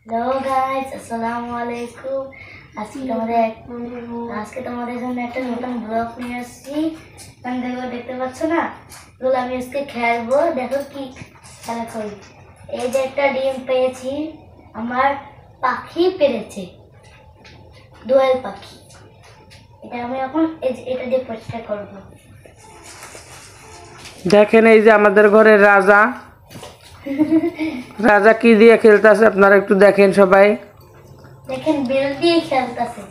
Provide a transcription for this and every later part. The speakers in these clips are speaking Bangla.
হ্যালো গাইস, আসসালামু আলাইকুম। আজকে তোমাদের জন্য একটা নতুন ব্লগ নিয়ে আসছি। দেখতে পাচ্ছ না, এগুলো আমি আজকে খেলবো। দেখো কি খেলা করি। এই যে একটা ডিম পেয়েছি, আমার পাখি পেরেছে, দোয়েল পাখি। এটা আমি এখন এটা দিয়ে পরিষ্কার করবো। দেখেন এই যে আমাদের ঘরের রাজা রাজা কি দিয়ে খেলতেছে আপনারা একটু দেখেন সবাই। দেখেন বেল দিয়ে খেলতেছে,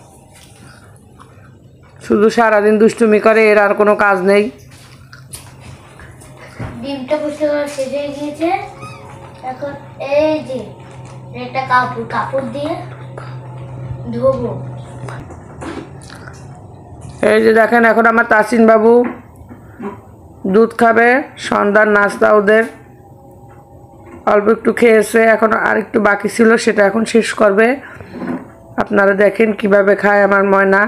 শুধু সারাদিন দুষ্টুমি করে, এর আর কোনো কাজ নেই। ডিমটা পরিষ্কার করা শেষ হয়ে গিয়েছে। এখন এই যে একটা কাপড় দিয়ে ধোবো। এই যে দেখেন এখন আমার তাসিন বাবু দুধ খাবে, সন্ধ্যার নাস্তা ওদের অল্প একটু খেয়েছে, এখন আর একটু বাকি ছিল, সেটা এখন শেষ করবে। আপনারা দেখেন কিভাবে খায় আমার ময়না।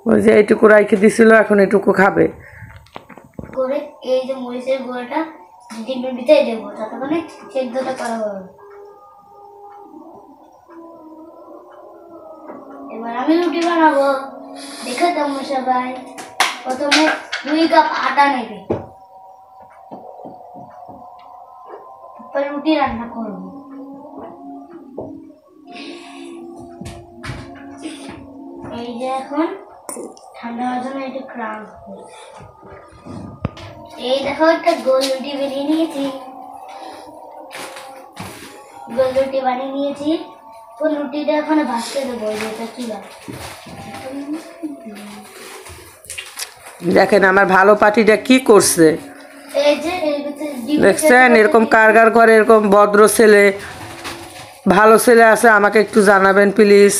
ওই যে এইটুকু রাইখে দিছিল, এখন এটুকু খাবে। করে এই যে মরিচের গুঁড়োটা ডিমের ভিতরে দেবো, যাতে মানে সেদ্ধটা করা হবে। এবার আমি রুটি বানাবো, দেখে তোমরা সবাই। প্রথমে 2 কাপ আটা নেবে, তারপর রুটি রান্না করবো। এই যে এখন ঠান্ডা হওয়ার জন্য একটু ক্রাম। এই দেখো একটা গোল রুটি বানিয়ে নিয়েছি, গোল রুটি বানিয়ে নিয়েছি। কোন রুটিটা এখন ভাজতে দেবো, যেটা চুলা। দেখেন আমার ভালো পাটিটা কি করছে, এই যে এর ভিতরে ডিম দেখছেন? এরকম কারগার করে, এরকম ভদ্র ছেলে, ভালো ছেলে আছে, আমাকে একটু জানাবেন প্লিজ।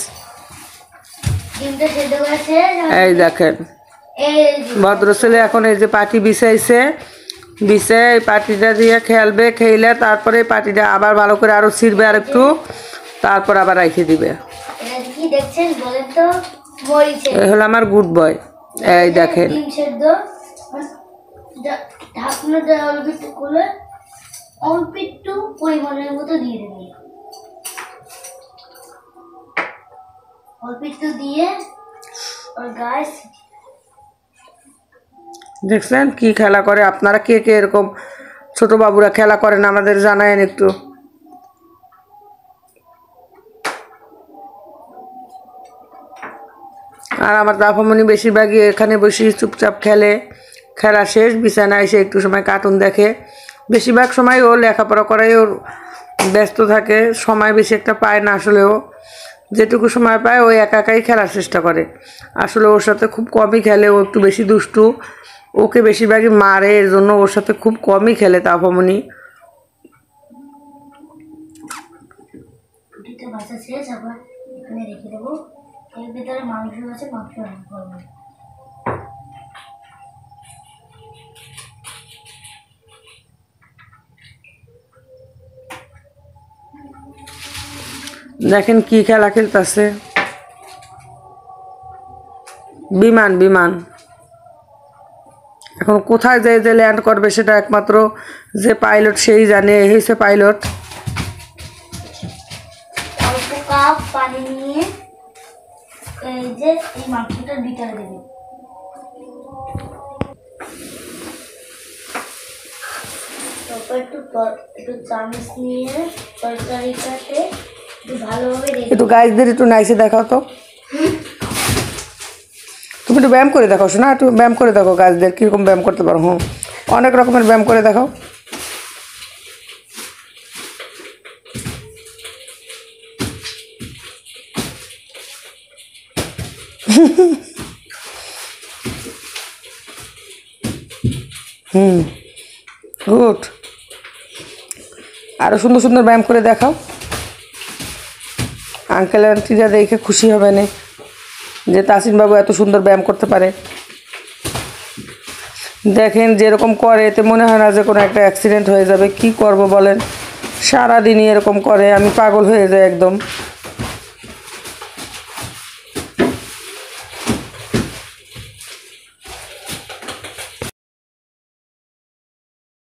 ডিমটা সেদ্ধ করেছে। এই দেখেন এই যে ভদ্র ছেলে এখন এই যে পাটি বিছাইছে, বিছে এই পাটিটা দিয়ে খেলবে, খেলে তারপরে পাটিটা আবার ভালো করে আরো ছিঁড়বে আর একটু, তারপর আবার রেখে দিবে। এটা কি দেখছেন বলেন তো? মরিচে এই হলো আমার গুড বয়। এই দেখেন ডিম সেদ্ধ। ঢাকনাটা অল্প একটু খুলে অল্প একটু পরিমাণের মতো দিয়ে দেবে, অল্প একটু দিয়ে। আর গাইস দেখছেন কি খেলা করে। আপনারা কে কে এরকম ছোট বাবুরা খেলা করেন আমাদের জানায়েন একটু। আর আমার দাফামণি বেশিরভাগই এখানে বসে চুপচাপ খেলে, খেলা শেষ বিছানায় এসে একটু সময় কার্টুন দেখে। বেশিরভাগ সময় ও লেখাপড়া করাই ওর ব্যস্ত থাকে, সময় বেশি একটা পায় না। আসলেও যেটুকু সময় পায় ও একা একাই খেলার চেষ্টা করে। আসলে ওর সাথে খুব কমই খেলে, ও একটু বেশি দুষ্টু, ওকে বেশিরভাগই মারে, এর জন্য ওর সাথে খুব কমই খেলে তাফামণি। রুটিটা ভাজা শেষ, আবার এখানে রেখে দেবো। এর ভিতরে মাংস আছে, মাংস রান্না করবো। দেখেন কি খেলা খেলতেছে, বিমান বিমান। এখন কোথায় যে যে ল্যান্ড করবে সেটা একমাত্র যে পাইলট সেই জানে, এই হচ্ছে পাইলট। অল্প কাপ পানি নিয়ে এই যে এই মাংসটার ভিতরে দেবে। তারপর একটু চামচ নিয়ে তরকারিটাতে একটু ভালোভাবে রেখে একটু গাইজদের একটু নাইসে দেখাও তো, তুমি একটু ব্যায়াম করে দেখো শোনা, একটু ব্যায়াম করে দেখো গাছদের কীরকম ব্যায়াম করতে পারো। হুম, অনেক রকমের ব্যায়াম করে দেখাও। গুড, আরও সুন্দর সুন্দর ব্যায়াম করে দেখাও। আঙ্কেল আন্টিরা দেখে খুশি হবে না যে তাসিন বাবু এত সুন্দর ব্যায়াম করতে পারে। দেখেন যেরকম করে, এতে মনে হয় না যে কোনো একটা অ্যাক্সিডেন্ট হয়ে যাবে। কি করব বলেন, সারাদিনই এরকম করে, আমি পাগল হয়ে যাই একদম।